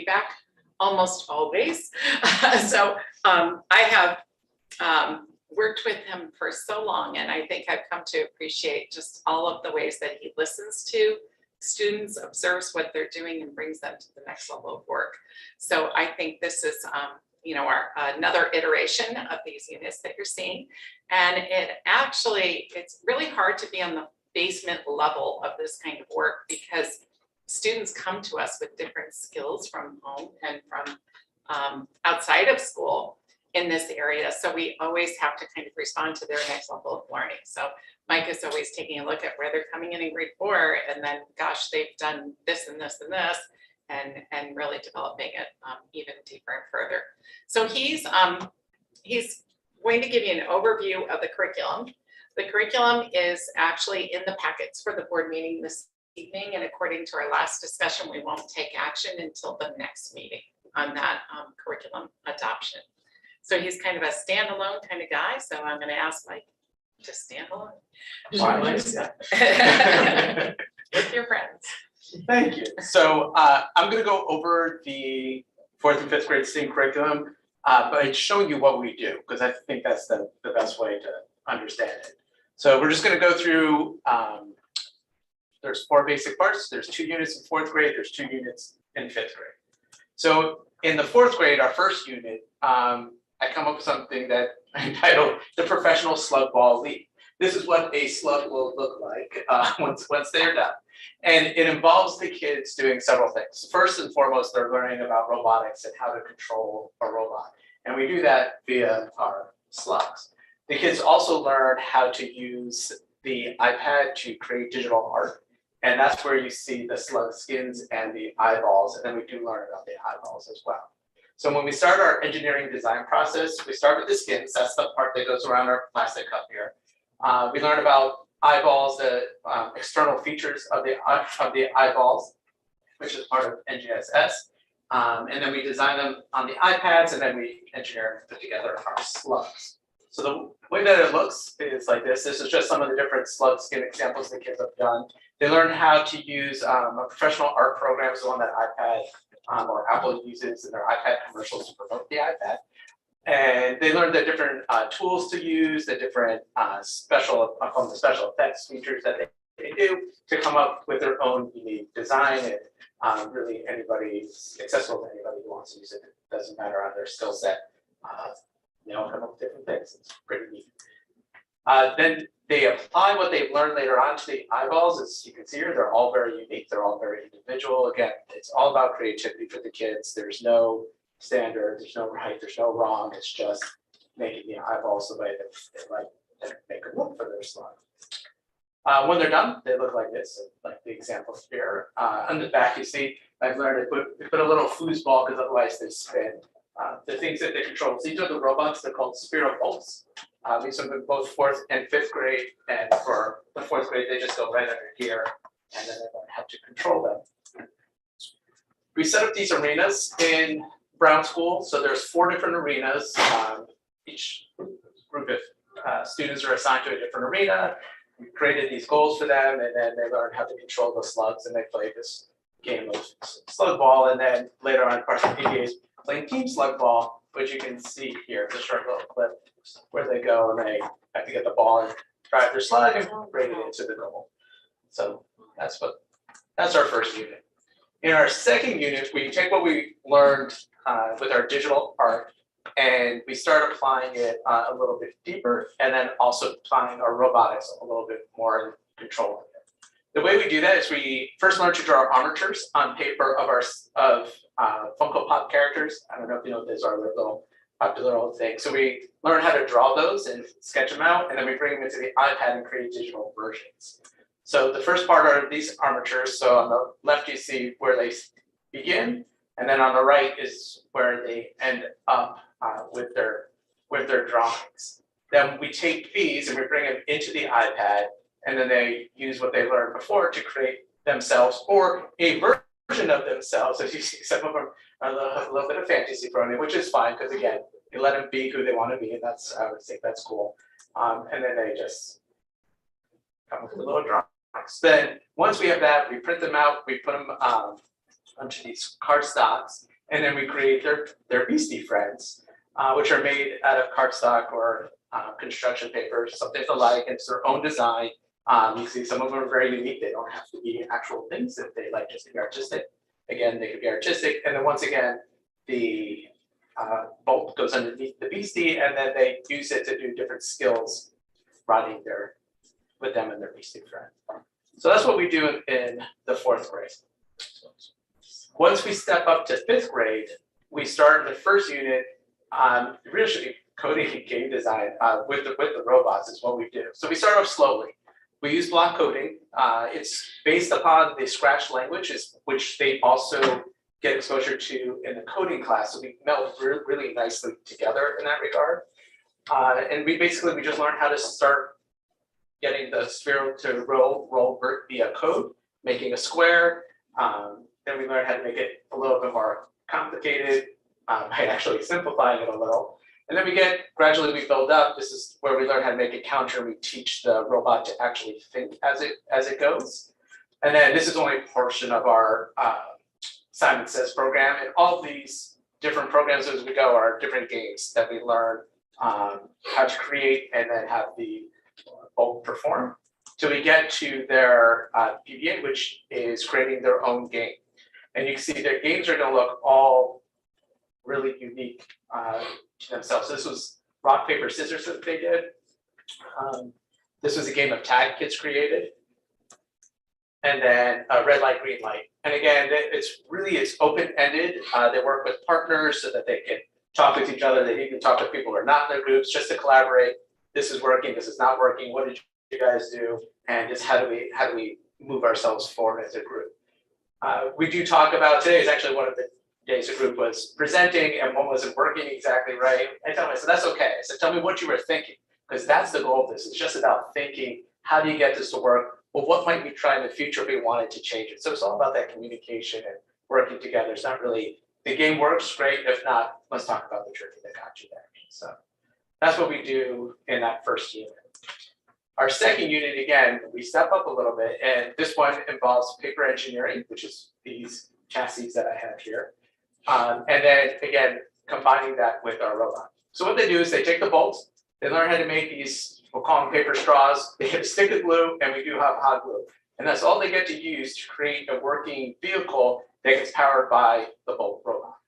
feedback almost always. So I have worked with him for so long, and I think I've come to appreciate just all of the ways that he listens to students, observes what they're doing, and brings them to the next level of work. So I think this is another iteration of these units that you're seeing. And it's really hard to be on the basement level of this kind of work because students come to us with different skills from home and from outside of school in this area. So we always have to kind of respond to their next level of learning. So Mike is always taking a look at where they're coming in grade 4, and then, gosh, they've done this and this and this, and really developing it even deeper and further. So he's going to give you an overview of the curriculum. The curriculum is actually in the packets for the board meeting this evening, and according to our last discussion, we won't take action until the next meeting on that curriculum adoption. So he's kind of a standalone kind of guy. So I'm going to ask Mike to stand alone with your friends. Thank you. So I'm going to go over the 4th and 5th grade STEAM curriculum by showing you what we do, because I think that's the best way to understand it. So we're just going to go through, there's 4 basic parts. There's 2 units in 4th grade. There's 2 units in 5th grade. So in the 4th grade, our first unit, I come up with something that I entitled the Professional Slug Ball League. This is what a slug will look like once they're done. And it involves the kids doing several things. First and foremost, they're learning about robotics and how to control a robot. And we do that via our slugs. The kids also learn how to use the iPad to create digital art. And that's where you see the slug skins and the eyeballs. And then we do learn about the eyeballs as well. So when we start our engineering design process, we start with the skins. That's the part that goes around our plastic cup here. We learn about eyeballs, the external features of the eyeballs, which is part of NGSS. And then we design them on the iPads, and then we engineer and put together our slugs. So the way that it looks is like this. This is just some of the different slug skin examples the kids have done. They learn how to use a professional art program, the one that iPad or Apple uses in their iPad commercials to promote the iPad. And they learn the different tools to use, the different special effects features that they do to come up with their own unique design. And really anybody's accessible to anybody who wants to use it. It doesn't matter on their skill set. They all come up with different things. It's pretty neat. Then they apply what they've learned later on to the eyeballs. As you can see here, they're all very unique. They're all very individual. Again, it's all about creativity for the kids. There's no standard, there's no right, there's no wrong. It's just making the eyeballs the way that they like to make them look for their slug. When they're done, they look like this, like the example here. On the back, you see, I've learned to put a little foosball because otherwise they spin. The things that they control, these are the robots, they're called Spiral bolts. These are in both 4th and 5th grade, and for the 4th grade, they just go right under here, and then they learn how to control them. We set up these arenas in Brown School, so there's 4 different arenas. Each group of students are assigned to a different arena. We created these goals for them, and then they learn how to control the slugs, and they play this game of slug ball. And then later on, part of the PTA is playing team slug ball, which you can see here. It's a short little clip where they go and they have to get the ball and drive their slug and bring it into the goal. So that's our first unit. In our second unit, we take what we learned with our digital art, and we start applying it a little bit deeper, and then also applying our robotics a little bit more and controlling it. The way we do that is we first learn to draw armatures on paper of Funko Pop characters. I don't know if you know what those are, they're little popular old things. So we learn how to draw those and sketch them out, and then we bring them into the iPad and create digital versions. So the first part are these armatures. So on the left, you see where they begin, and then on the right is where they end up with their drawings. Then we take these and we bring them into the iPad, and then they use what they learned before to create themselves or a version of themselves. As you see, some of them are a little bit of fantasy thrown in, which is fine because again, you let them be who they want to be, and that's I would think that's cool. And then they just come with a little drawings. Then once we have that, we print them out, we put them onto these card stocks, And then we create their beastie friends, which are made out of cardstock or construction paper, something to like. It's their own design. You see some of them are very unique. They don't have to be actual things if they like just to be artistic. Again, they could be artistic. And then once again, the bolt goes underneath the beastie, and then they use it to do different skills riding with them and their beastie friend. So that's what we do in the 4th grade. Once we step up to 5th grade, we start in the first unit on really coding and game design with the robots is what we do. So we start off slowly. We use block coding. It's based upon the Scratch language, which they also get exposure to in the coding class. So we meld really nicely together in that regard. And we just learn how to start getting the sphere to roll via code, making a square. Then we learn how to make it a little bit more complicated by actually simplifying it a little. And then gradually we build up. This is where we learn how to make a counter, and we teach the robot to actually think as it goes. And then this is only a portion of our Simon Says program. And all of these different programs as we go are different games that we learn how to create and then have the bolt perform. Till we get to their PBA, which is creating their own game. And you can see their games are going to look all really unique to themselves. This was rock, paper, scissors that they did. This was a game of tag kids created. And then red light, green light. And again, it's open-ended. They work with partners so that they can talk with each other. They even talk with people who are not in their groups just to collaborate. This is working, this is not working. What did you guys do? And just how do we move ourselves forward as a group? We do talk about, today is actually one of the days the group was presenting and one wasn't working exactly right. I tell them, I said, that's okay. I said, tell me what you were thinking, because that's the goal of this. It's just about thinking, how do you get this to work? Well, what might we try in the future if we wanted to change it? So it's all about that communication and working together. It's not really, the game works, great. If not, let's talk about the trick that got you there. So that's what we do in that first unit. Our second unit, again, we step up a little bit, and this one involves paper engineering, which is these chassis that I have here. And then, again, combining that with our robot. So what they do is they take the bolts, they learn how to make these, we'll call them paper straws, they hit a stick of glue, and we do have hot glue. And that's all they get to use to create a working vehicle that gets powered by the bolt robot.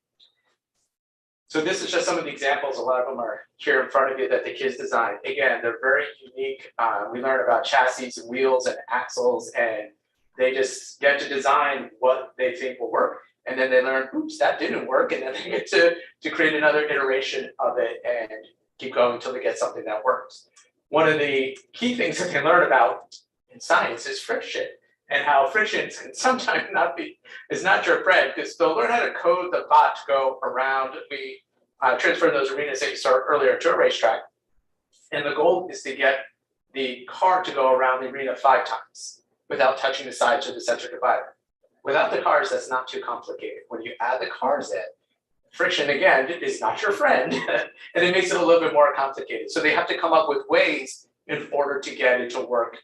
So this is just some of the examples. A lot of them are here in front of you that the kids designed. Again, they're very unique. We learn about chassis and wheels and axles, and they just get to design what they think will work. And then they learn, oops, that didn't work. And then they get to create another iteration of it and keep going until they get something that works. One of the key things that they learn about in science is friction, and how friction can sometimes is not your friend, because they'll learn how to code the bot to go around. We transfer those arenas that you saw earlier to a racetrack. And the goal is to get the car to go around the arena 5 times without touching the sides or the center divider. Without the cars, that's not too complicated. When you add the cars in, friction, again, is not your friend, and it makes it a little bit more complicated. So they have to come up with ways in order to get it to work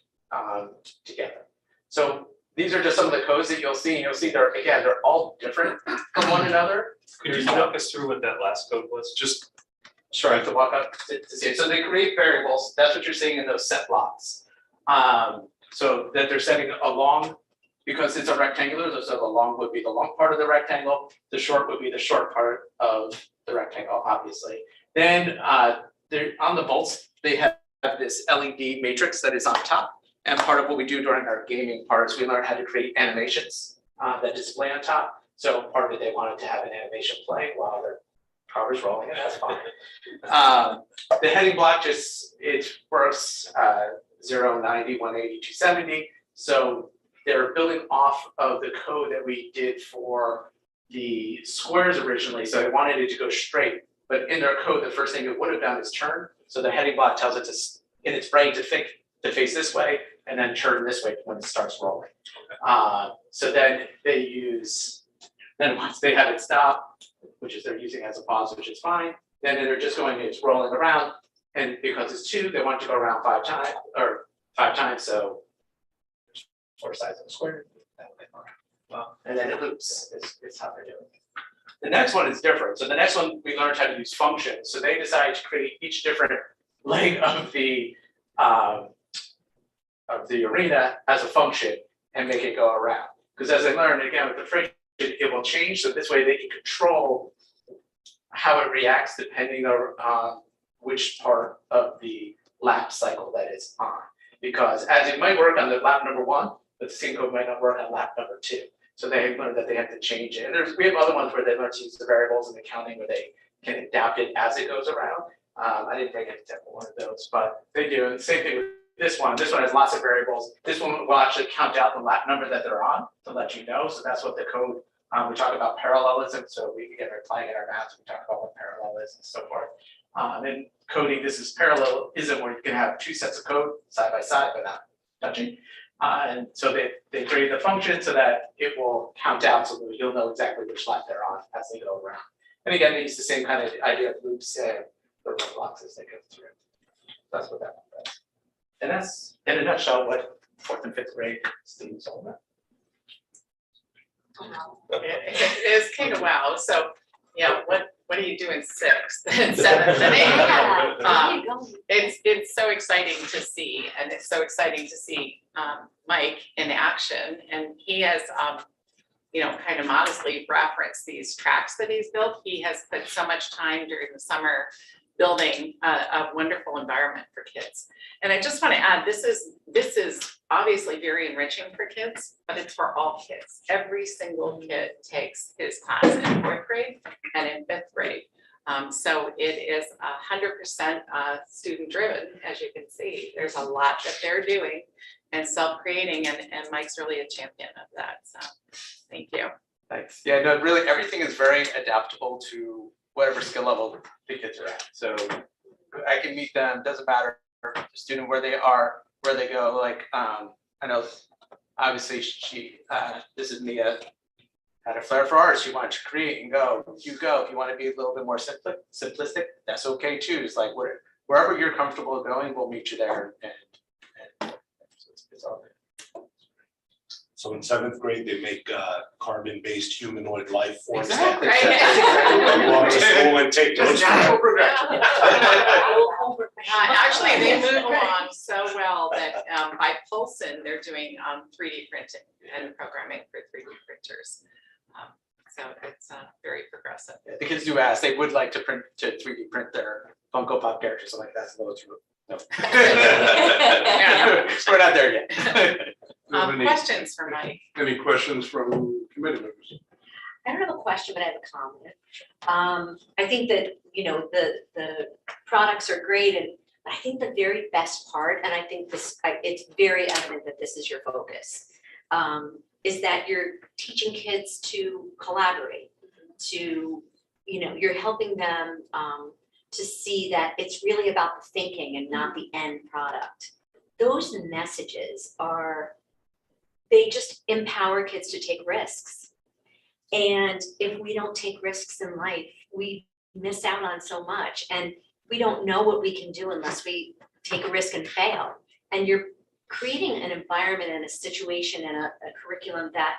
together. So these are just some of the codes that you'll see, and you'll see they're all different from one another. Could you walk us through what that last code was? Just Sure, I have to walk up to see it. So they create variables. That's what you're seeing in those set blocks. So that they're setting along, because it's a rectangular, so the long would be the long part of the rectangle, the short would be the short part of the rectangle, obviously. Then they're on the bolts, they have this LED matrix that is on top. And part of what we do during our gaming part is we learn how to create animations that display on top. So part of it, they wanted to have an animation playing while their car is rolling, and that's fine. The heading block it works 0, 90, 180, 270. So they're building off of the code that we did for the squares originally. So they wanted it to go straight, but in their code, the first thing it would have done is turn. So the heading block tells it in its brain to face this way, and then turn this way when it starts rolling. So then once they have it stop, which is they're using as a pause, which is fine, then they're just it's rolling around. And because it's 2, they want to go around 5 times, so 4 sides of the square. Wow. And then it loops, is how they're doing it. The next one is different. So the next one, we learned how to use functions. So they decided to create each different leg of the arena as a function and make it go around. Because as I learned, again, with the friction, it will change. So this way they can control how it reacts depending on which part of the lap cycle that it's on. Because as it might work on the lap number 1, but the same code might not work on lap number 2. So they learned that they have to change it. And we have other ones where they learn to use the variables and the counting where they can adapt it as it goes around. I didn't break an example one of those, but they do. And the same thing with this one. This one has lots of variables. This one will actually count out the lap number that they're on to let you know. So that's what the code, we talk about parallelism. So we again are applying in our math. We talk about what parallel is and so forth. And coding, this is parallelism where you can have 2 sets of code side by side but not touching. And so they create the function so that it will count out so that you'll know exactly which lap they're on as they go around. And again, they use the same kind of idea of loops and the blocks as they go through. That's what that one does. And that's, in a nutshell, what 4th and 5th grade students all about. Wow. It is kind of wow. So, yeah, what do you do in 6th and 7th and 8th? It's so exciting to see, and it's so exciting to see Mike in action, and he has kind of modestly referenced these tracks that he's built. He has put so much time during the summer building a wonderful environment for kids. And I just want to add, this is obviously very enriching for kids, but it's for all kids. Every single kid takes his class in 4th grade and in 5th grade. So it is 100% student driven, as you can see. There's a lot that they're doing and self-creating, and Mike's really a champion of that. So thank you. Thanks. Yeah, no, really everything is very adaptable to whatever skill level the kids are at. So I can meet them, doesn't matter the student where they are, where they go. Like I know obviously this is Mia, had a flair for art. She wanted to create and go. You go. If you want to be a little bit more simplistic, that's okay too. It's like wherever you're comfortable going, we'll meet you there. And it's all good. So in 7th grade, they make carbon-based humanoid life forms. Exactly. They walk to school and take those. Natural progression. Actually, they move along so well that by Polson, they're doing 3D printing and programming for 3D printers. So it's very progressive. The kids do ask, they would like to 3D print their Funko Pop characters. I'm like, that's a little too. No. We're not there yet. Questions for Mike? Any questions from committee members? I don't have a question, but I have a comment. I think that, the products are great, but I think the very best part, and I think it's very evident that this is your focus, is that you're teaching kids to collaborate, to, you're helping them to see that it's really about the thinking and not the end product. Those messages they just empower kids to take risks. And if we don't take risks in life, we miss out on so much. And we don't know what we can do unless we take a risk and fail. And you're creating an environment and a situation and a curriculum that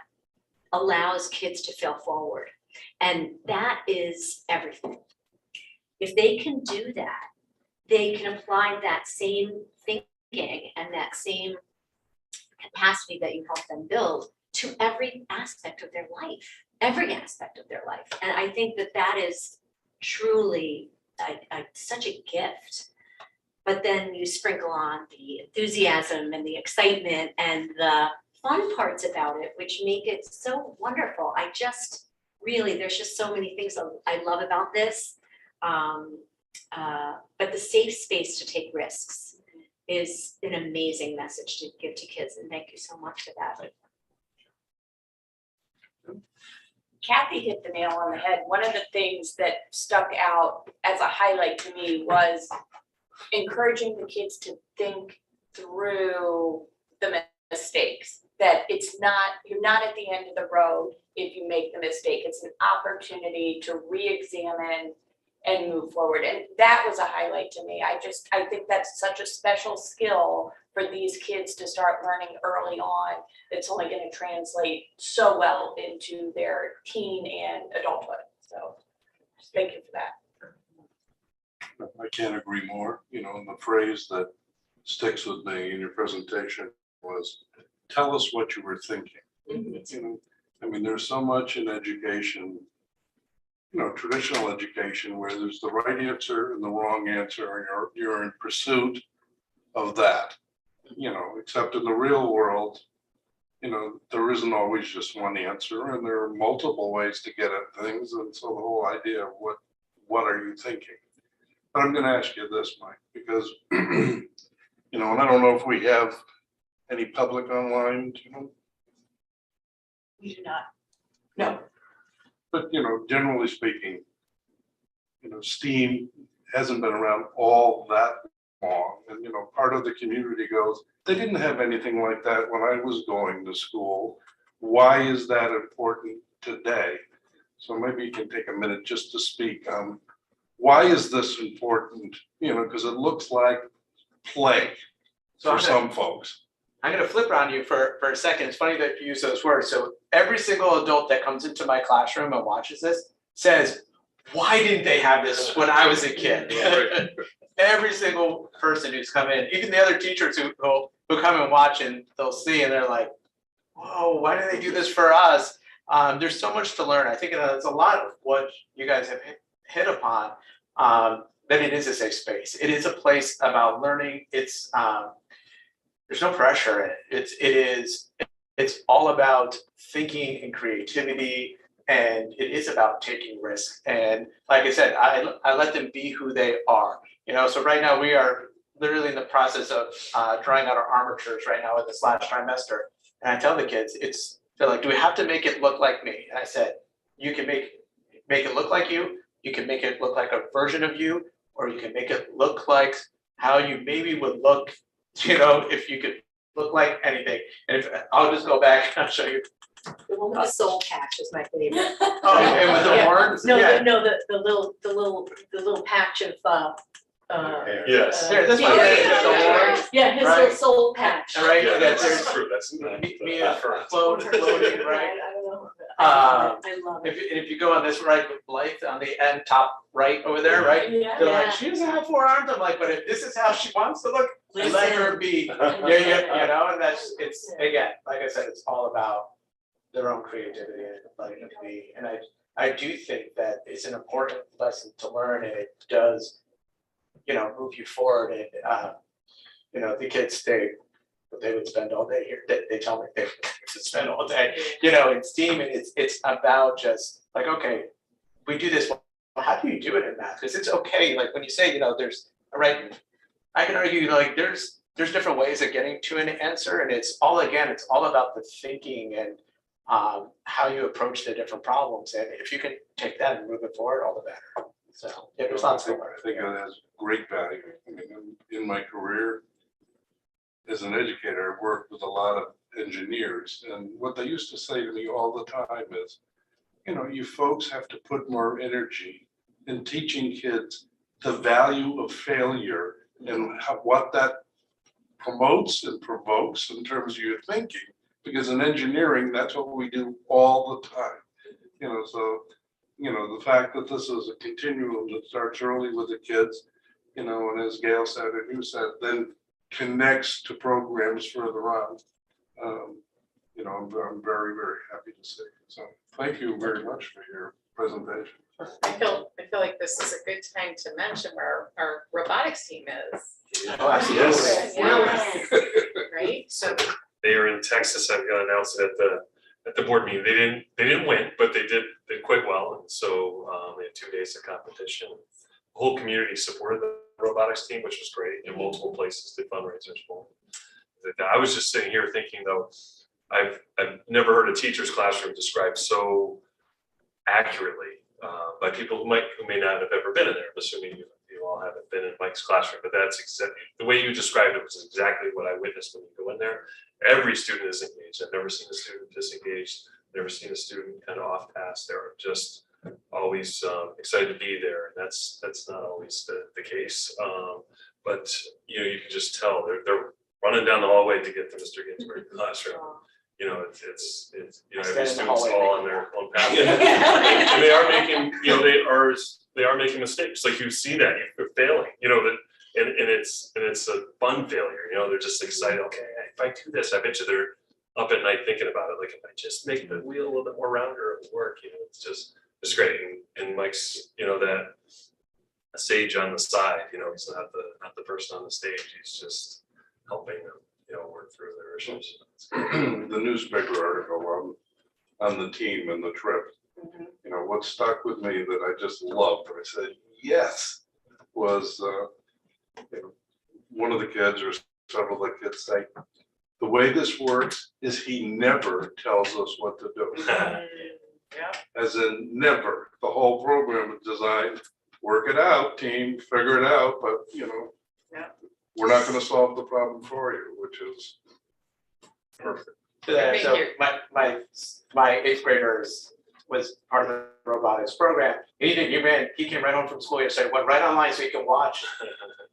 allows kids to fail forward. And that is everything. If they can do that, they can apply that same thinking and that same capacity that you help them build to every aspect of their life, And I think that is truly such a gift. But then you sprinkle on the enthusiasm and the excitement and the fun parts about it, which make it so wonderful. There's just so many things I love about this. But the safe space to take risks is an amazing message to give to kids, and thank you so much for that. Kathy hit the nail on the head. One of the things that stuck out as a highlight to me was encouraging the kids to think through the mistakes, that you're not at the end of the road if you make the mistake. It's an opportunity to re-examine and move forward. And that was a highlight to me. I think that's such a special skill for these kids to start learning early on. It's only going to translate so well into their teen and adulthood. So Thank you for that. I can't agree more. You know, and the phrase that sticks with me in your presentation was, tell us what you were thinking. You know, I mean, there's so much in education, you know, traditional education, where there's the right answer and the wrong answer, and you're in pursuit of that. You know, except in the real world, you know, there isn't always just one answer, and there are multiple ways to get at things. And so the whole idea of what are you thinking? But I'm going to ask you this, Mike, because, you know, and I don't know if we have any public online, you know, We do not. No. but, you know, generally speaking, you know, STEAM hasn't been around all that long. And, you know, part of the community goes, they didn't have anything like that when I was going to school. Why is that important today? So maybe you can take a minute just to speak. Why is this important? You know, because it looks like play So for some folks. I'm gonna flip on you for a second. It's funny that you use those words. So every single adult that comes into my classroom and watches this says, why didn't they have this when I was a kid? Every single person who's come in, even the other teachers who come and watch, and they'll see and they're like, whoa, why do they do this for us? There's so much to learn. I think it's a lot of what you guys have hit upon, that it is a safe space. It is a place about learning. It's there's no pressure in it. It's all about thinking and creativity, and it is about taking risks. And like I said, I let them be who they are. You know, so right now we are literally in the process of drawing out our armatures right now in this last trimester. And I tell the kids, they're like, do we have to make it look like me? And I said, you can make it look like you. You can make it look like a version of you, or you can make it look like how you maybe would look, you know, if you could look like anything. And if I'll just go back and I'll show you. The one with the soul patch is my favorite. Oh, and with the Yeah. horns? No, Yeah. the little patch of, Yes. Here, this one, Yeah. the horns. yeah, his Right. little soul patch. Right, Yeah, that's that's true, that's not. me and floating, right? I don't know. Um, I love it. If you go on this right with Blythe on the end top right over there, right? Yeah. They're like, she doesn't have 4 arms. I'm like, but if this is how she wants to look, let her be. Yeah, you know, and it's again, like I said, it's all about their own creativity and letting them be. And I do think that it's an important lesson to learn, and it does, you know, move you forward. And you know, the kids they would spend all day here. They tell me they would spend all day, you know, in STEAM, and it's about just like, okay, we do this. Well, how do you do it in math? Because it's okay. Like when you say, you know, there's right. I can argue like there's different ways of getting to an answer, and it's all about the thinking and how you approach the different problems. And if you can take that and move it forward, all the better. So yeah, there's lots to learn. I think it has great value. I mean, in my career as an educator, I worked with a lot of engineers, and what they used to say to me all the time is, you know, you folks have to put more energy in teaching kids the value of failure and what that promotes and provokes in terms of your thinking. Because in engineering, that's what we do all the time. You know, so, you know, the fact that this is a continuum that starts early with the kids, you know, and as Gail said and you said, then connects to programs further on. You know, I'm very, very happy to see. So thank you very much for your presentation. I feel like this is a good time to mention where our robotics team is, Oh, absolutely. Yes. right? So They are in Texas. I'm gonna announce it at the board meeting. They didn't win, but they did quite well. And so they had 2 days of competition. The whole community supported the robotics team, which was great. In multiple places did fundraisers for them. I was just sitting here thinking though, I've never heard a teacher's classroom described so accurately by people who may not have ever been in there. I'm assuming you all haven't been in Mike's classroom, but that's exactly the way you described it was exactly what I witnessed when you go in there. Every student is engaged. I've never seen a student disengaged. Never seen a student kind of off task. They're just always excited to be there, and that's not always the case. But you know, you can just tell they're running down the hallway to get to Mr. Ginsburg's classroom. You know, it's you know, every student's all on their own path. And they are making, you know, they are, they are making mistakes, like you see that, you're failing, you know, that, and it's a fun failure, you know, they're just excited, okay, if I do this, I bet you they're up at night thinking about it, like if I just make the wheel a little bit more rounder, it'll work, you know, it's great, and Mike's, you know, that a sage on the side, you know, he's not the person on the stage, he's just helping them, you know, work through their issues. The newspaper article on the team and the trip, you know, what stuck with me that I just loved, I said, yes, was you know, one of the kids or several of the kids say, the way this works is he never tells us what to do. Yeah. As in never. The whole program is designed, work it out, team, figure it out, but you know, Yeah. we're not gonna solve the problem for you, which is perfect. Thank So you. my eighth graders was part of the robotics program. He came right home from school yesterday, went right online so he can watch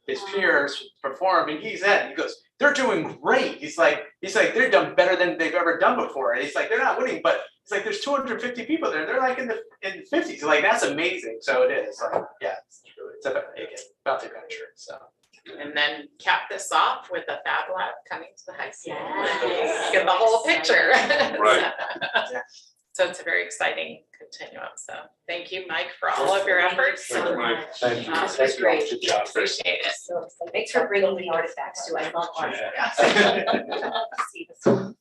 his peers perform, and he goes, they're doing great. He's like, they're done better than they've ever done before. And he's like, they're not winning, but it's like there's 250 people there. They're like in the 50s. Like that's amazing. So it is. Like, yeah, it's about the adventure. So. And then cap this off with a Fab Lab coming to the high school. Yes. Get the whole picture. Right. So it's a very exciting continuum. So thank you, Mike, for all of your efforts. So much. Thank you. This Thank was you. great. Good job. Appreciate it. So thanks for bringing the artifacts too. I love art. Yeah. See this. And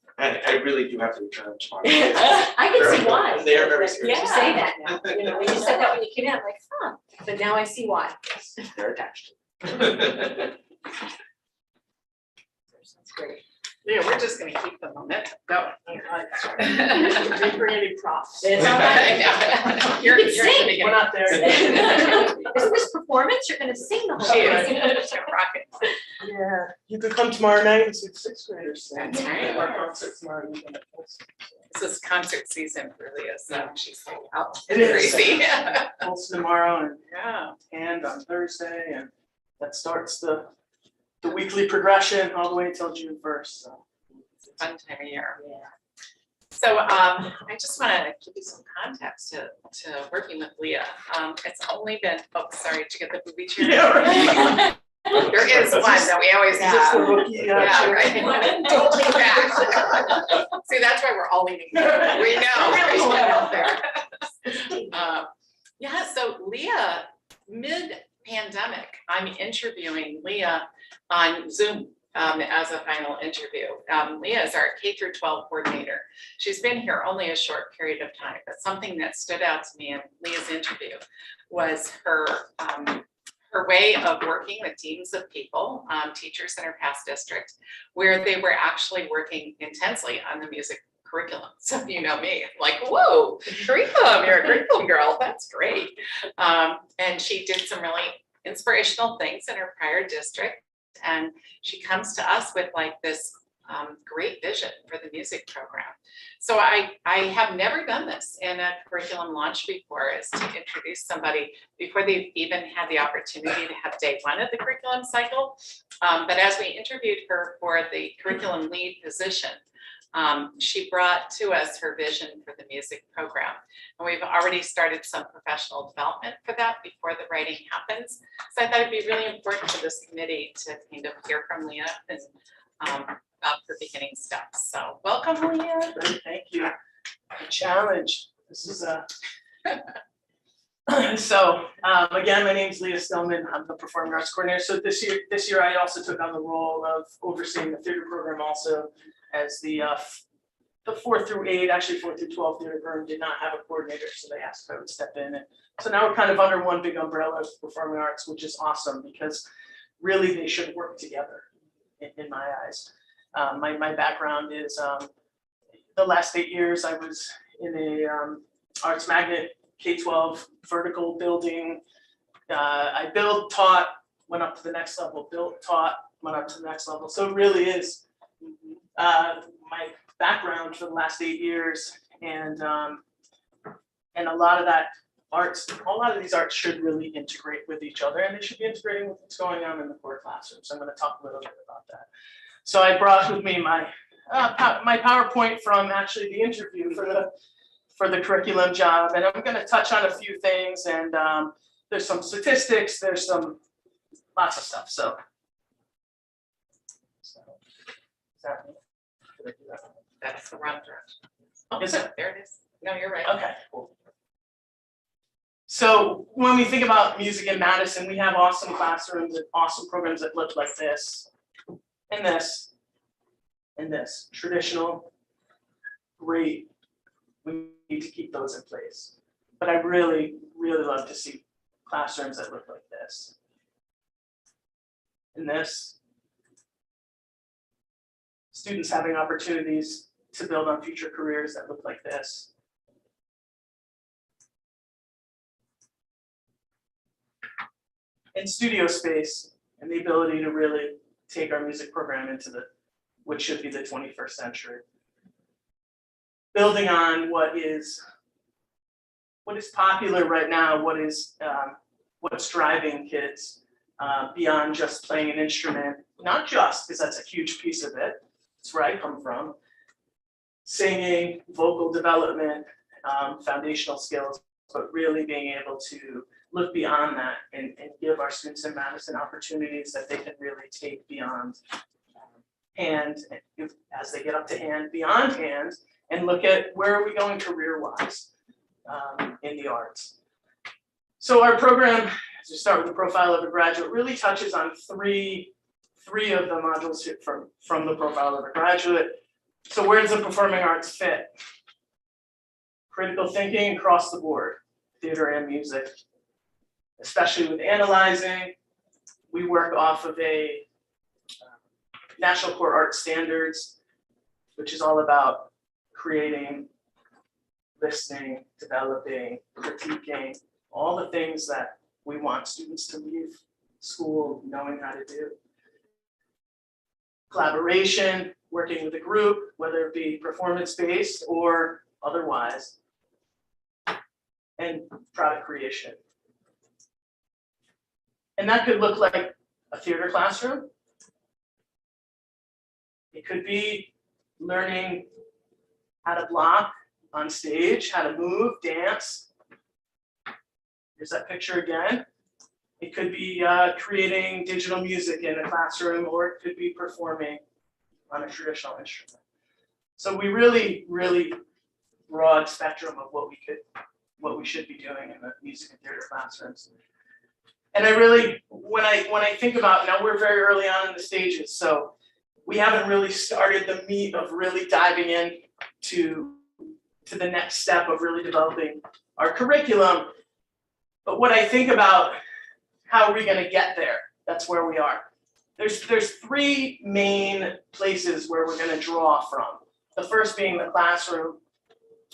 I really do have to return tomorrow. I can see why. They are very serious. You say that now, you know, when you said that when you came in, I'm like, huh, but now I see why. They're attached. That's great. Yeah, we're just gonna keep the momentum going. Didn't bring any props. It's all right. I know. You can You're sing. gonna get- We're not there. Isn't this performance? You're gonna sing the whole She is. thing. She's rocking. Yeah, you could come tomorrow night and see the sixth graders sing. That's right. Our concert tomorrow evening. This is concert season for Leah, so she's like, oh, It is. crazy. Pulse tomorrow and Yeah. on Thursday, and that starts the weekly progression all the way until June 1st, so. Fun time of year. Yeah. So I just want to give you some context to working with Leah. It's only been, oh, sorry, did you get the booby chair? Yeah, right. There is one that we always Is this the have. rookie? Yeah, chair? right. Don't lean back. See, that's why we're all leaning. back. We know. Really going out there. Yeah, so Leah, mid-pandemic, I'm interviewing Leah on Zoom as a final interview. Leah is our K through 12 coordinator. She's been here only a short period of time, but something that stood out to me in Leah's interview was her way of working with teams of people, teachers in her past district, where they were actually working intensely on the music curriculum. So you know me, like, whoa, curriculum, you're a curriculum girl, that's great. And she did some really inspirational things in her prior district. And she comes to us with like this great vision for the music program. So I have never done this in a curriculum launch before, is to introduce somebody before they've even had the opportunity to have day one of the curriculum cycle. But as we interviewed her for the curriculum lead position, she brought to us her vision for the music program. And we've already started some professional development for that before the writing happens. So I thought it'd be really important for this committee to kind of hear from Leah and about her beginning steps. So welcome, Leah. Great, thank you. A challenge. This is so again, my name is Leah Stillman. I'm the performing arts coordinator. So this year I also took on the role of overseeing the theater program also, as the 4th through 8, actually 4th through 12 theater program did not have a coordinator, so they asked if I would step in. And so now we're kind of under one big umbrella of performing arts, which is awesome because really they should work together in my eyes. My background is the last 8 years I was in a arts magnet K-12 vertical building. I built, taught, went up to the next level, built, taught, went up to the next level. So it really is my background for the last 8 years, and a lot of that arts, a lot of these arts should really integrate with each other, and they should be integrating with what's going on in the core classroom. So I'm going to talk a little bit about that. So I brought with me my PowerPoint from actually the interview for the curriculum job, and I'm going to touch on a few things and there's some statistics, there's some lots of stuff, so. Is that- did I do that? That's the wrong direction. Oh, Is it? there it is. No, you're right. Okay, cool. So when we think about music in Madison, we have awesome classrooms and awesome programs that look like this, and this, and this. Traditional, great. We need to keep those in place. But I really, really love to see classrooms that look like this. And this. Students having opportunities to build on future careers that look like this. And studio space and the ability to really take our music program into what should be the 21st century. Building on what is popular right now, what's driving kids beyond just playing an instrument, not just, because that's a huge piece of it, it's where I come from. Singing, vocal development, foundational skills, but really being able to look beyond that and give our students in Madison opportunities that they can really take beyond hand, as they get up to hand, beyond hand, and look at where are we going career-wise in the arts. So our program, as we start with the profile of a graduate, really touches on three of the modules from the profile of a graduate. So where does the performing arts fit? Critical thinking across the board, theater and music. Especially with analyzing, we work off of a National Core Art Standards, which is all about creating, listening, developing, critiquing, all the things that we want students to leave school knowing how to do. Collaboration, working with a group, whether it be performance-based or otherwise, and product creation. And that could look like a theater classroom. It could be learning how to block on stage, how to move, dance. Here's that picture again. It could be creating digital music in a classroom, or it could be performing on a traditional instrument. So we really, really broad spectrum of what we should be doing in the music and theater classrooms. And I really, when I think about, now we're very early on in the stages, so we haven't really started the meat of really diving in to the next step of really developing our curriculum. But what I think about, how are we gonna get there? That's where we are. There's three main places where we're gonna draw from. The first being the classroom.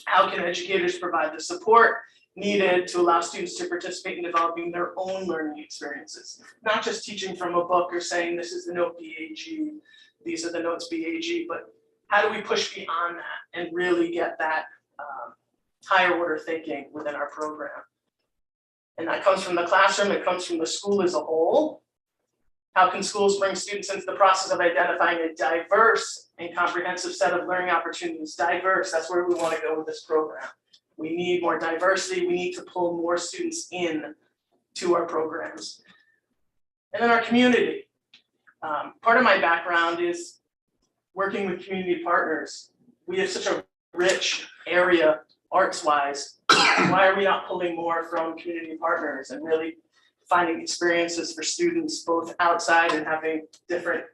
How can educators provide the support needed to allow students to participate in developing their own learning experiences? Not just teaching from a book or saying this is the note BAG, these are the notes BAG, but how do we push beyond that and really get that higher order thinking within our program? And that comes from the classroom, it comes from the school as a whole. How can schools bring students into the process of identifying a diverse and comprehensive set of learning opportunities? Diverse, that's where we want to go with this program. We need more diversity, we need to pull more students in to our programs. And then our community. Part of my background is working with community partners. We have such a rich area arts-wise. Why are we not pulling more from community partners and really finding experiences for students both outside and having different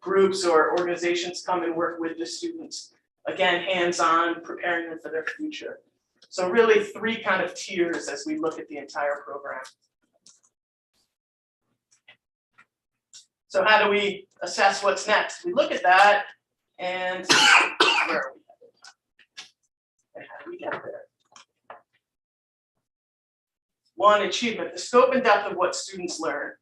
groups or organizations come and work with the students? Again, hands-on, preparing them for their future. So really three kind of tiers as we look at the entire program. So how do we assess what's next? We look at that and where are we headed? And how do we get there? One, achievement, the scope and depth of what students learn.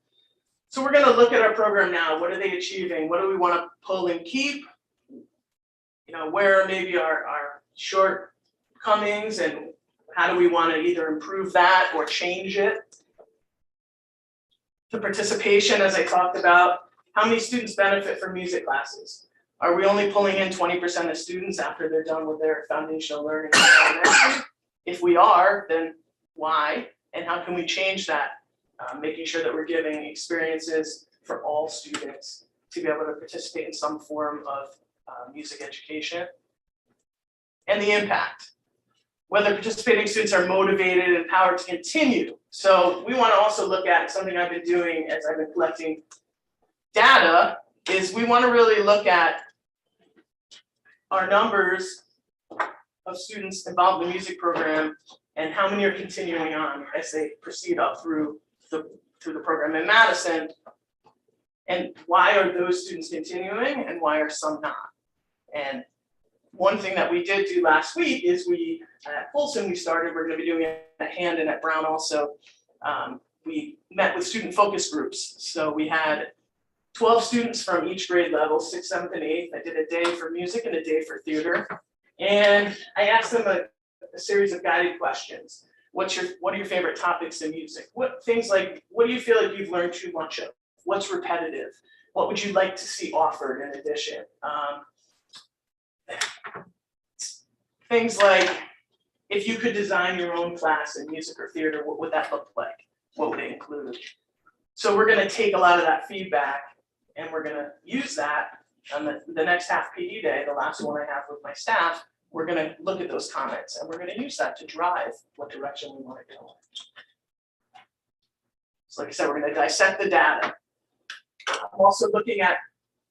So we're gonna look at our program now. What are they achieving? What do we wanna pull and keep? You know, where are maybe our shortcomings and how do we wanna either improve that or change it? The participation, as I talked about, how many students benefit from music classes? Are we only pulling in 20% of students after they're done with their foundational learning? If we are, then why? And how can we change that? Making sure that we're giving experiences for all students to be able to participate in some form of music education. And the impact, whether participating students are motivated and empowered to continue. So we want to also look at something I've been doing as I've been collecting data, is we want to really look at our numbers of students involved in the music program and how many are continuing on as they proceed up through the program in Madison. And why are those students continuing and why are some not? And one thing that we did do last week is we, at Folsom, we're gonna be doing it at Hand and at Brown also. We met with student focus groups. So we had 12 students from each grade level, 6th, 7th, and 8th. I did a day for music and a day for theater. And I asked them a series of guided questions. What are your favorite topics in music? What do you feel like you've learned too much of? What's repetitive? What would you like to see offered in addition? Things like, if you could design your own class in music or theater, what would that look like? What would it include? So we're gonna take a lot of that feedback and we're gonna use that on the next half PD day, the last one I have with my staff. We're gonna look at those comments and we're gonna use that to drive what direction we wanna go. So like I said, we're gonna dissect the data. I'm also looking at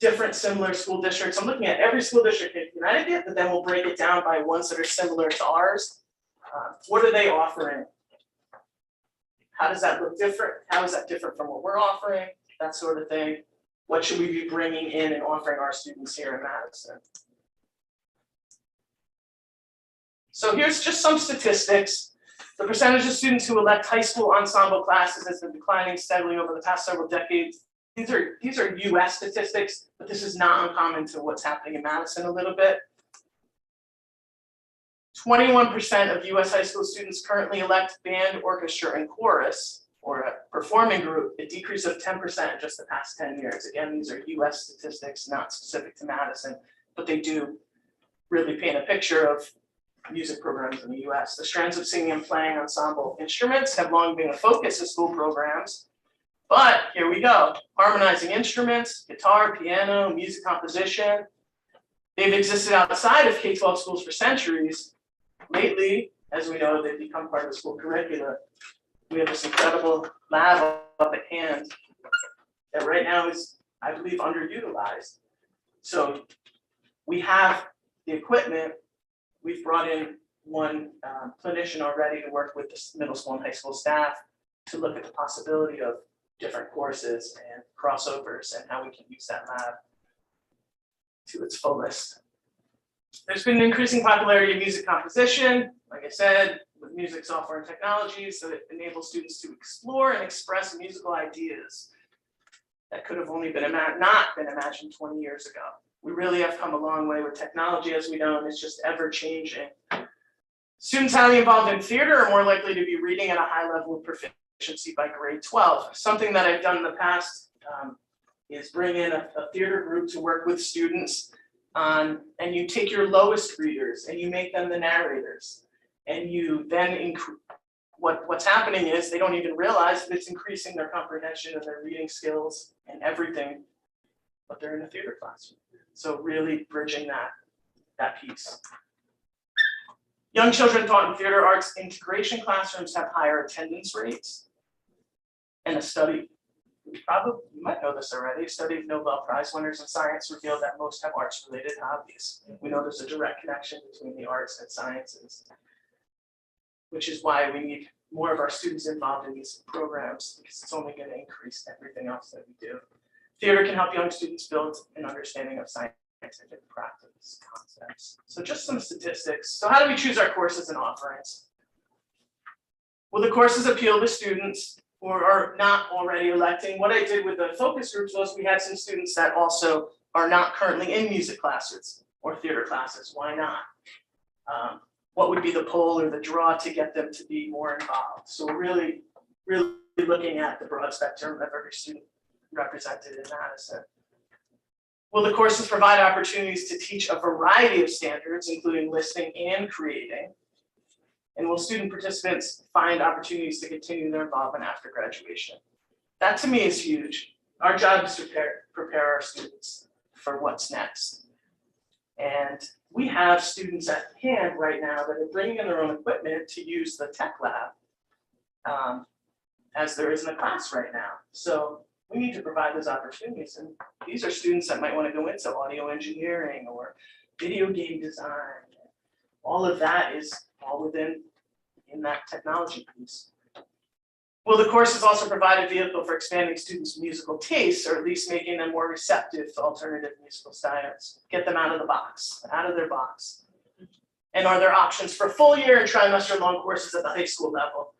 different similar school districts. I'm looking at every school district in Connecticut, but then we'll break it down by ones that are similar to ours. What are they offering? How does that look different? How is that different from what we're offering? That sort of thing. What should we be bringing in and offering our students here in Madison? So here's just some statistics. The percentage of students who elect high school ensemble classes has been declining steadily over the past several decades. These are US statistics, but this is not uncommon to what's happening in Madison a little bit. 21% of US high school students currently elect band, orchestra, and chorus, or a performing group, a decrease of 10% in just the past 10 years. Again, these are US statistics, not specific to Madison, but they do really paint a picture of music programs in the US. The strands of singing and playing ensemble instruments have long been a focus of school programs, but here we go. Harmonizing instruments, guitar, piano, music composition. They've existed outside of K-12 schools for centuries. Lately, as we know, they've become part of the school curricula. We have this incredible lab up at Hand that right now is, I believe, underutilized. So we have the equipment. We've brought in one clinician already to work with the middle school and high school staff to look at the possibility of different courses and crossovers and how we can use that lab to its fullest. There's been an increasing popularity of music composition, like I said, with music software and technology, so it enables students to explore and express musical ideas that could have only been not been imagined 20 years ago. We really have come a long way with technology, as we know, and it's just ever changing. Students highly involved in theater are more likely to be reading at a high level of proficiency by grade 12. Something that I've done in the past is bring in a theater group to work with students on, and you take your lowest readers and you make them the narrators. And you then what's happening is they don't even realize that it's increasing their comprehension and their reading skills and everything, but they're in a theater classroom. So really bridging that piece. Young children taught in theater arts integration classrooms have higher attendance rates. And a study, you might know this already, a study of Nobel Prize winners in science revealed that most have arts-related hobbies. We know there's a direct connection between the arts and sciences, which is why we need more of our students involved in these programs, because it's only going to increase everything else that we do. Theater can help young students build an understanding of scientific practice concepts. So just some statistics. So how do we choose our courses and offerings? Will the courses appeal to students who are not already electing? What I did with the focus groups was we had some students that also are not currently in music classes or theater classes. Why not? What would be the pull or the draw to get them to be more involved? So we're really looking at the broad spectrum of every student represented in Madison. Will the courses provide opportunities to teach a variety of standards, including listening and creating? And will student participants find opportunities to continue their involvement after graduation? That to me is huge. Our job is to prepare our students for what's next. And we have students at hand right now that are bringing in their own equipment to use the tech lab as there is in the class right now. So we need to provide those opportunities. And these are students that might want to go into audio engineering or video game design. All of that is all within that technology piece. Will the courses also provide a vehicle for expanding students' musical tastes, or at least making them more receptive to alternative musical styles? Get them out of the box, out of their box. And are there options for full year and trimester long courses at the high school level?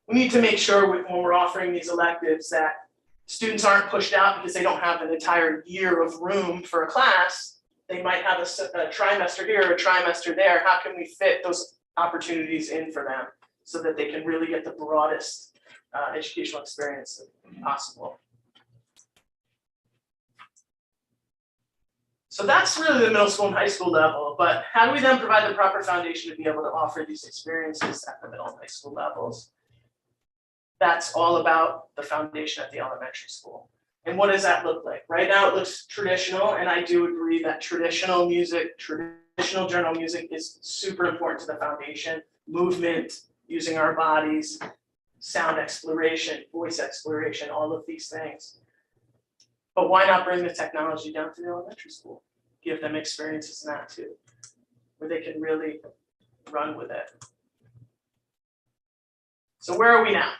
We need to make sure when we're offering these electives that students aren't pushed out because they don't have an entire year of room for a class. They might have a trimester here, a trimester there. How can we fit those opportunities in for them so that they can really get the broadest educational experience possible? So that's really the middle school and high school level, but how do we then provide the proper foundation to be able to offer these experiences at the middle and high school levels? That's all about the foundation at the elementary school. And what does that look like? Right now it looks traditional, and I do agree that traditional music, traditional general music is super important to the foundation. Movement, using our bodies, sound exploration, voice exploration, all of these things. But why not bring the technology down to the elementary school? Give them experiences in that too, where they can really run with it. So where are we now?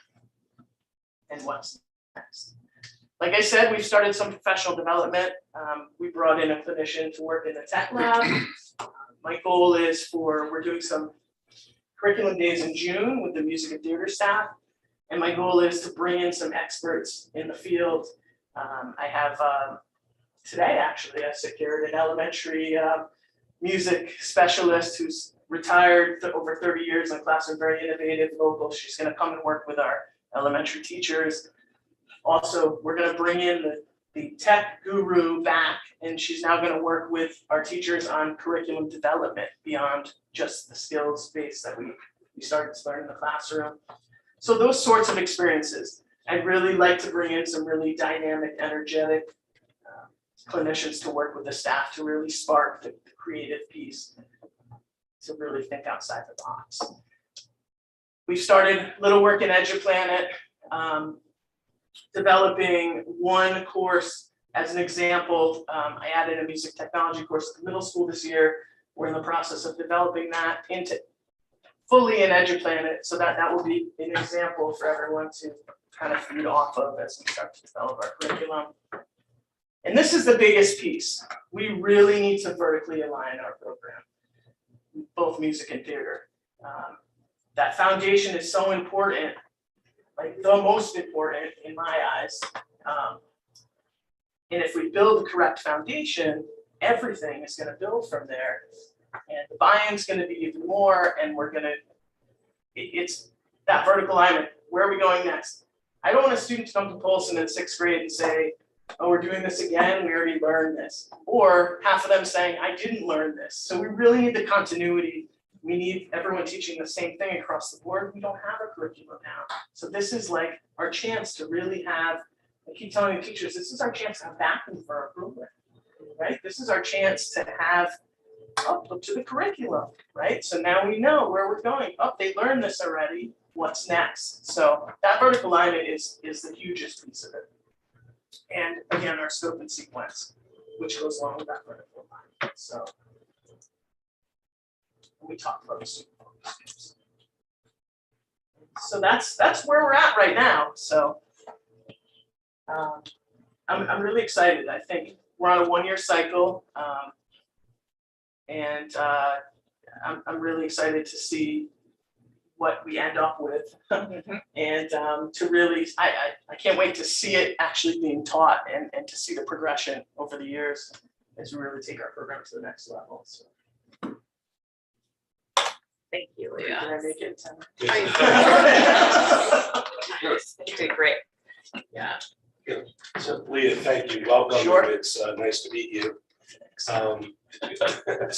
And what's next? Like I said, we've started some professional development. We brought in a clinician to work in the tech lab. My goal is we're doing some curriculum days in June with the music and theater staff. And my goal is to bring in some experts in the field. I have today, actually, I secured an elementary music specialist who's retired over 30 years in the classroom, very innovative, local. She's going to come and work with our elementary teachers. Also, we're going to bring in the tech guru back, and she's now going to work with our teachers on curriculum development beyond just the skills base that we started to learn in the classroom. So those sorts of experiences. I'd really like to bring in some really dynamic, energetic clinicians to work with the staff to really spark the creative piece, to really think outside the box. We've started little work in EduPlanet, developing one course as an example. I added a music technology course at the middle school this year. We're in the process of developing that into fully in EduPlanet, so that will be an example for everyone to kind of feed off of as we start to develop our curriculum. And this is the biggest piece. We really need to vertically align our program, both music and theater. That foundation is so important, like the most important in my eyes. And if we build the correct foundation, everything is going to build from there. And the buy-in's going to be even more, and it's that vertical alignment. Where are we going next? I don't want a student to come to Polson in 6th grade and say, oh, we're doing this again, we already learned this. Or half of them saying, I didn't learn this. So we really need the continuity. We need everyone teaching the same thing across the board. We don't have a curriculum now. So this is like our chance to really have, I keep telling the teachers, this is our chance to have backing for our program, right? This is our chance to have, look to the curriculum, right? So now we know where we're going. They learned this already. What's next? So that vertical alignment is the hugest piece of it. And again, our scope and sequence, which goes along with that vertical alignment. So we talked about the student focus. So that's where we're at right now. So I'm really excited. I think we're on a 1-year cycle, and I'm really excited to see what we end up with, and to really, I can't wait to see it actually being taught and to see the progression over the years as we really take our program to the next level. So. Thank you, Did Leah. I make it? You did great. Yeah. So Leah, thank you, welcome, Sure. it's nice to meet you.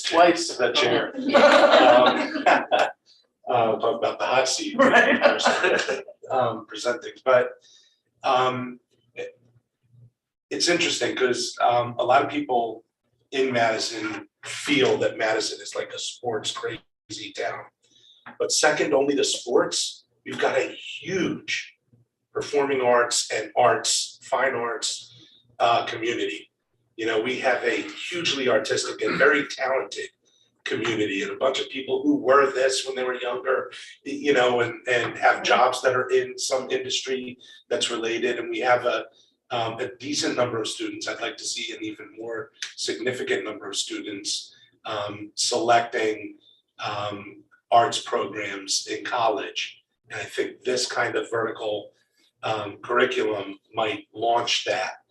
Twice. The chair. talk about the hot seat. Right. Present things, but it's interesting because a lot of people in Madison feel that Madison is like a sports crazy town. But second only to sports, we've got a huge performing arts and fine arts community. You know, we have a hugely artistic and very talented community and a bunch of people who were this when they were younger, you know, and have jobs that are in some industry that's related. And we have a decent number of students. I'd like to see an even more significant number of students selecting arts programs in college. And I think this kind of vertical curriculum might launch that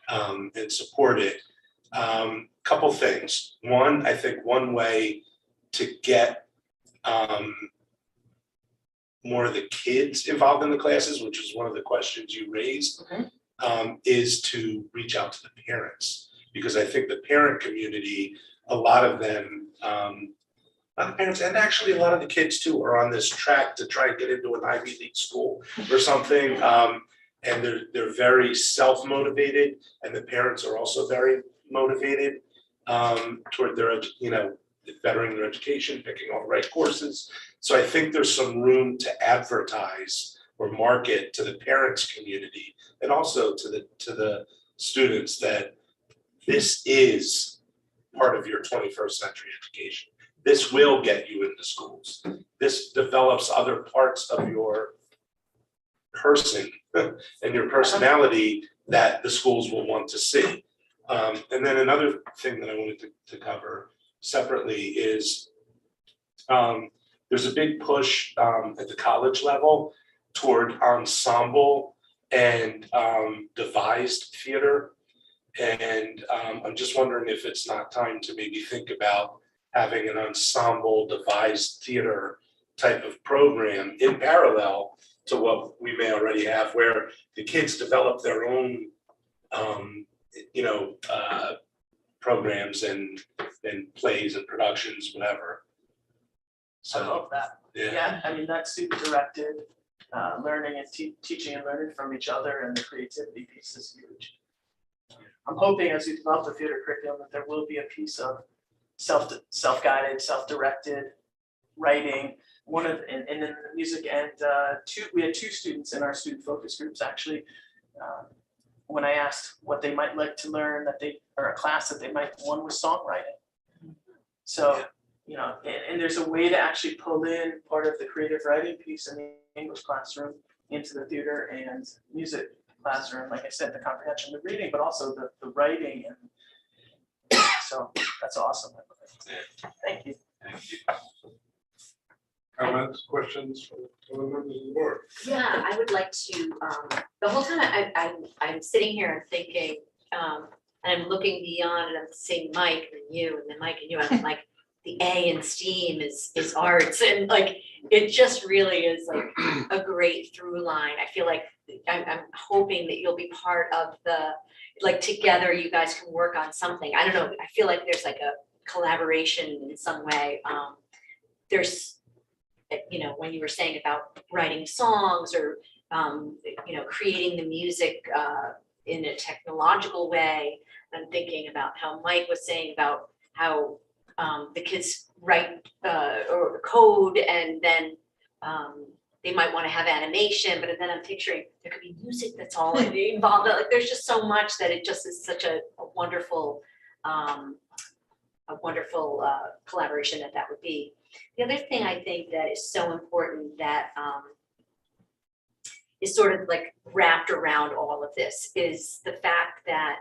and support it. Couple things. One, I think one way to get more of the kids involved in the classes, which is one of the questions you raised, is to reach out to the parents. Because I think the parent community, a lot of them, a lot of parents, and actually a lot of the kids too, are on this track to try and get into an Ivy League school or something. And they're very self-motivated, and the parents are also very motivated toward their, you know, bettering their education, picking all the right courses. So I think there's some room to advertise or market to the parents community and also to the students that this is part of your 21st century education. This will get you into schools. This develops other parts of your person and your personality that the schools will want to see. And then another thing that I wanted to cover separately is there's a big push at the college level toward ensemble and devised theater. And I'm just wondering if it's not time to maybe think about having an ensemble devised theater type of program in parallel to what we may already have, where the kids develop their own programs and plays and productions, whatever. I love that. Yeah. Yeah, I mean, that's student directed learning and teaching and learning from each other, and the creativity piece is huge. I'm hoping as we develop the theater curriculum that there will be a piece of self-guided, self-directed writing. And then the music and we had two students in our student focus groups actually. When I asked what they might like to learn, or a class that they might, one was songwriting. So, you know, and there's a way to actually pull in part of the creative writing piece in the English classroom into the theater and music classroom. Like I said, the comprehension, the reading, but also the writing. And so that's awesome. Thank you. Comments, questions from the members of the board? Yeah, I would like to, the whole time I'm sitting here and thinking, and I'm looking beyond and I'm seeing Mike and you and then Mike and you, I'm like, the A in STEAM is arts, and like, it just really is like a great through line. I feel like I'm hoping that you'll be part of like together you guys can work on something. I don't know, I feel like there's like a collaboration in some way. There's, you know, when you were saying about writing songs or, you know, creating the music in a technological way, I'm thinking about how Mike was saying about how the kids write or code, and then they might want to have animation, but then I'm picturing there could be music that's all involved. Like, there's just so much that it just is such a wonderful collaboration that would be. The other thing I think that is so important that is sort of like wrapped around all of this is the fact that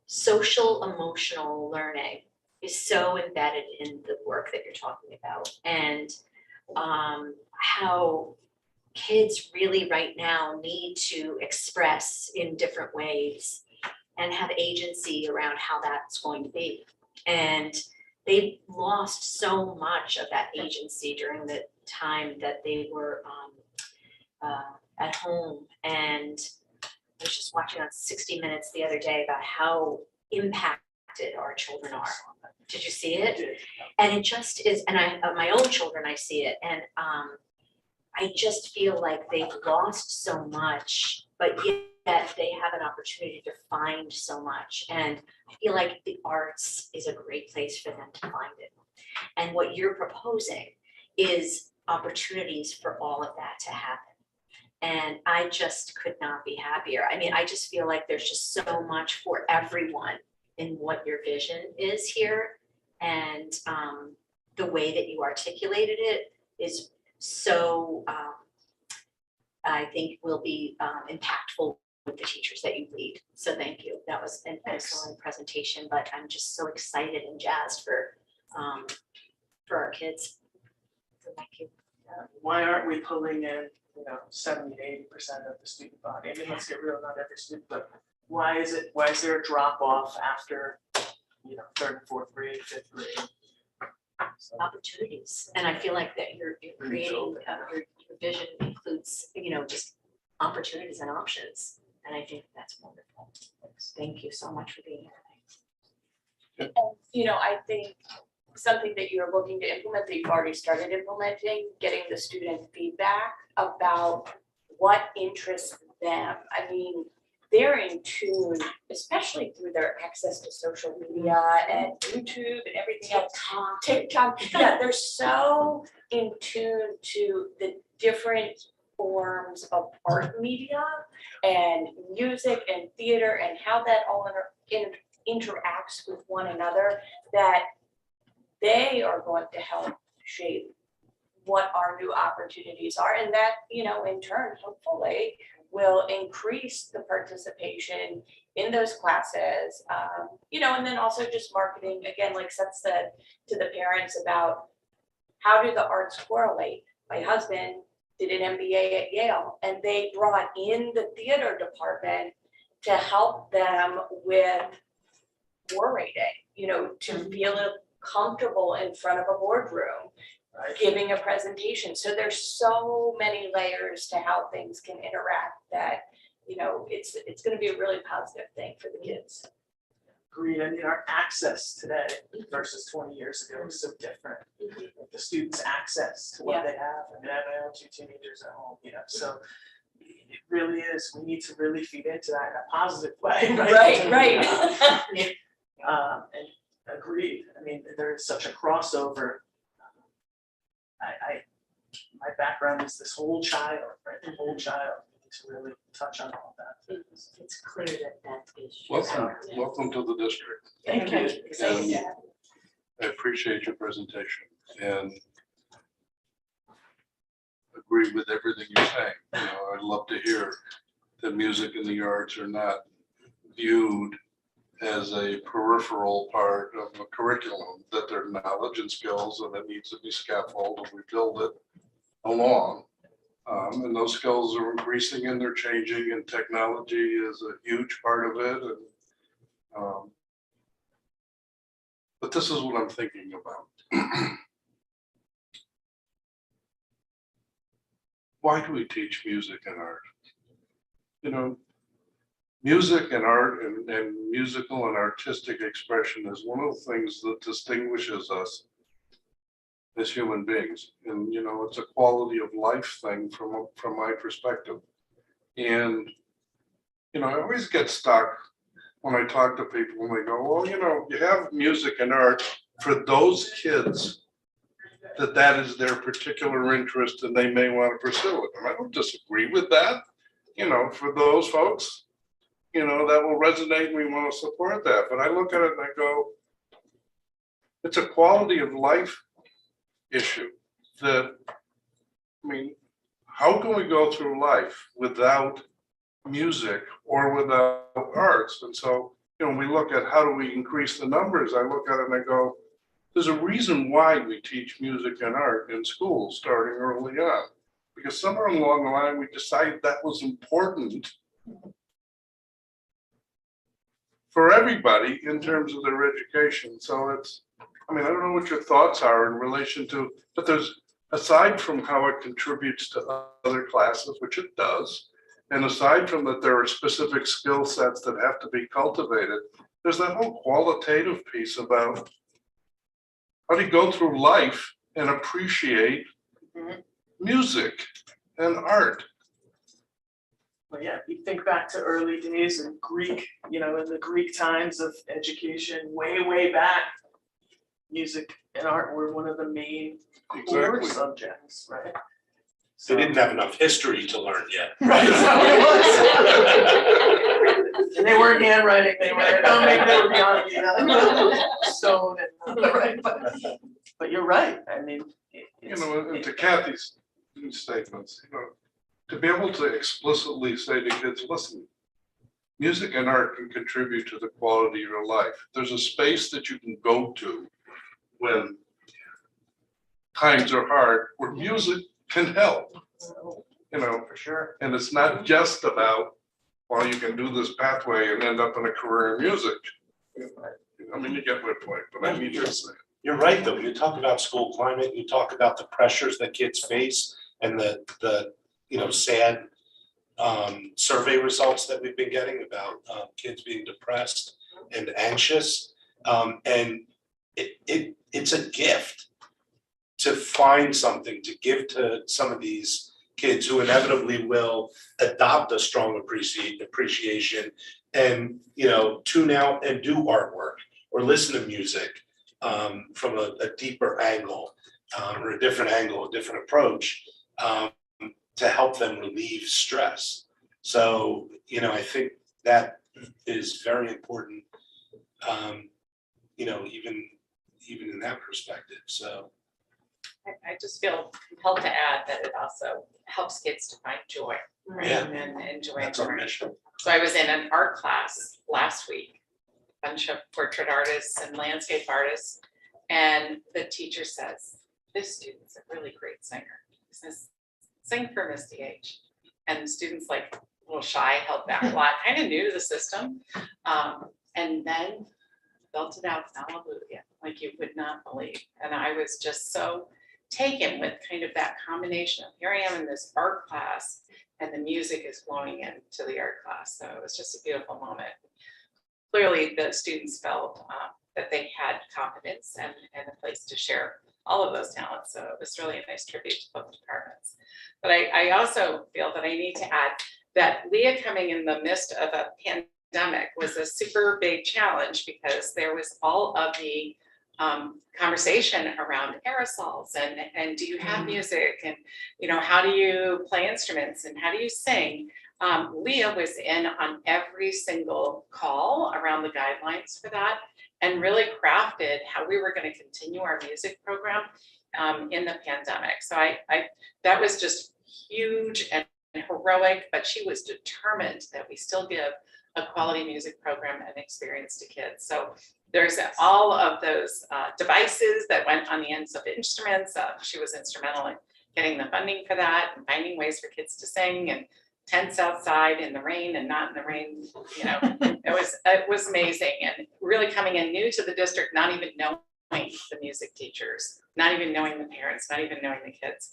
social emotional learning is so embedded in the work that you're talking about, and how kids really right now need to express in different ways and have agency around how that's going to be. And they've lost so much of that agency during the time that they were at home. And I was just watching on 60 Minutes the other day about how impacted our children are. Did you see it? And it just is, and my own children, I see it, and I just feel like they've lost so much, but yet they have an opportunity to find so much. And I feel like the arts is a great place for them to find it. And what you're proposing is opportunities for all of that to happen. And I just could not be happier. I mean, I just feel like there's just so much for everyone in what your vision is here. And the way that you articulated it is so, I think will be impactful with the teachers that you lead. So thank you. That was an excellent presentation, but I'm just so excited and jazzed for our kids. So thank you. Why aren't we pulling in, 70 to 80% of the student body? I mean, let's get real, not every student, but why is there a drop off after, third and fourth grade, fifth grade? So, Opportunities, and I feel like that you're creating, your vision includes, just opportunities and options, and I think that's wonderful. Thank you so much for being here. And, I think something that you're looking to implement, that you've already started implementing, getting the student feedback about what interests them. I mean, they're in tune, especially through their access to social media and YouTube and everything else. TikTok. Yeah, they're so in tune to the different forms of art media and music and theater and how that all interacts with one another, that they are going to help shape what our new opportunities are. And that, in turn, hopefully, will increase the participation in those classes, and then also just marketing, again, like Seth said, to the parents about how do the arts correlate. My husband did an MBA at Yale, and they brought in the theater department to help them with orating, to feel comfortable in front of a boardroom, giving a presentation. So there's so many layers to how things can interact that, it's going to be a really positive thing for the kids. Agreed. I mean, our access today versus 20 years ago is so different. Like the students' access to what they have. I mean, I have my own 2 teenagers at home, so it really is, we need to really feed into that in a positive way, right? Right. And agreed. I mean, there is such a crossover. My background is this whole child, right? The whole child. We need to really touch on all that. It's clear that is. Welcome to the district. Thank you. And I appreciate your presentation and agree with everything you're saying. I'd love to hear that music and the arts are not viewed as a peripheral part of a curriculum, that they're knowledge and skills, and it needs to be scaffolded, and we build it along. And those skills are increasing and they're changing, and technology is a huge part of it. And but this is what I'm thinking about. Why do we teach music and art? Music and art and musical and artistic expression is one of the things that distinguishes us as human beings. And, it's a quality of life thing from my perspective. And, I always get stuck when I talk to people and they go, well, you have music and art for those kids that is their particular interest and they may want to pursue it. And I don't disagree with that. For those folks, that will resonate and we want to support that. But I look at it and I go, it's a quality of life issue that, how can we go through life without music or without arts? And so, when we look at how do we increase the numbers, I look at it and I go, there's a reason why we teach music and art in schools starting early on. Because somewhere along the line, we decided that was important for everybody in terms of their education. So I don't know what your thoughts are in relation to, but there's, aside from how it contributes to other classes, which it does, And aside from that, there are specific skill sets that have to be cultivated. There's that whole qualitative piece about how do you go through life and appreciate music and art. But yeah, you think back to early days in Greek, in the Greek times of education, way back, music and art were one of the main core Exactly. subjects, right? They didn't have enough history to learn yet. Right, so it was. And they weren't handwriting, maybe they were beyond stone and, right, but you're right, I mean. And to Kathy's statements, to be able to explicitly say to kids, listen, music and art can contribute to the quality of your life. There's a space that you can go to when times are hard, where music can help, For sure. and it's not just about, well, you can do this pathway and end up in a career in music. I mean, you get my point, but I need to say. You're right, though. You talk about school climate, you talk about the pressures that kids face and the sad survey results that we've been getting about kids being depressed and anxious. And it's a gift to find something to give to some of these kids who inevitably will adopt a strong appreciation and, tune out and do artwork or listen to music from a deeper angle or a different angle, a different approach to help them relieve stress. So, I think that is very important, even in that perspective. So. I just feel compelled to add that it also helps kids to find joy, right? Yeah. And enjoy That's our learning. mission. So I was in an art class last week, a bunch of portrait artists and landscape artists, and the teacher says, this student's a really great singer. He says, sing for Misty H. And the students like a little shy, held back a lot, kind of new to the system. And then belted out Hallelujah, like you would not believe. And I was just so taken with kind of that combination of here I am in this art class and the music is flowing into the art class. So it was just a beautiful moment. Clearly the students felt that they had confidence and a place to share all of those talents. So it was really a nice tribute to both departments. But I also feel that I need to add that Leah coming in the midst of a pandemic was a super big challenge because there was all of the conversation around aerosols and do you have music and how do you play instruments and how do you sing. Leah was in on every single call around the guidelines for that and really crafted how we were going to continue our music program in the pandemic. So I that was just huge and heroic, but she was determined that we still give a quality music program and experience to kids. So there's all of those devices that went on the ends of instruments. She was instrumental in getting the funding for that and finding ways for kids to sing and tents outside in the rain and not in the rain. It was amazing and really coming in new to the district, not even knowing the music teachers, not even knowing the parents, not even knowing the kids.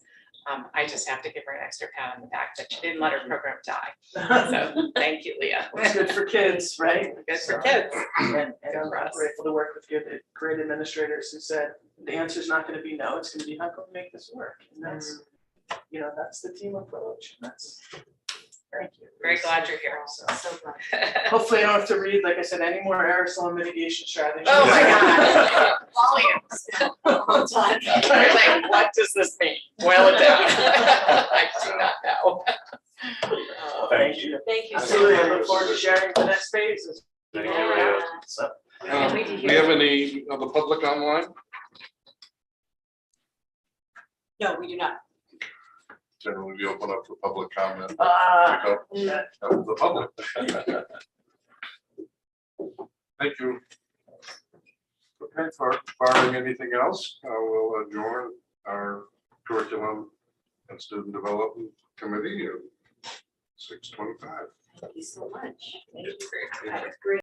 I just have to give her an extra pat on the back that she didn't let her program die. So thank you, Leah. It's good for kids, right? Good for kids. And Good I'm for us. grateful to work with great administrators who said, the answer's not gonna be no, it's gonna be how can we make this work? And that's, that's the team approach. And that's, thank you. Very glad you're here. So So glad. hopefully I don't have to read, like I said, any more aerosol mitigation strategies. Oh my God. Volumes. You're like, what does this mean? Boil it down. I do not know. Thank you. Thank you so Absolutely, I look much. forward to sharing the next phases. Yeah. So. Can't wait to Do hear. we have any of the public online? No, we do not. Generally, we open up for public comment. Yeah. Of the public. Thank you. Okay, barring anything else, we'll adjourn our curriculum and student development committee at 6:25. Thank you so much. Thank you for your time. That was great.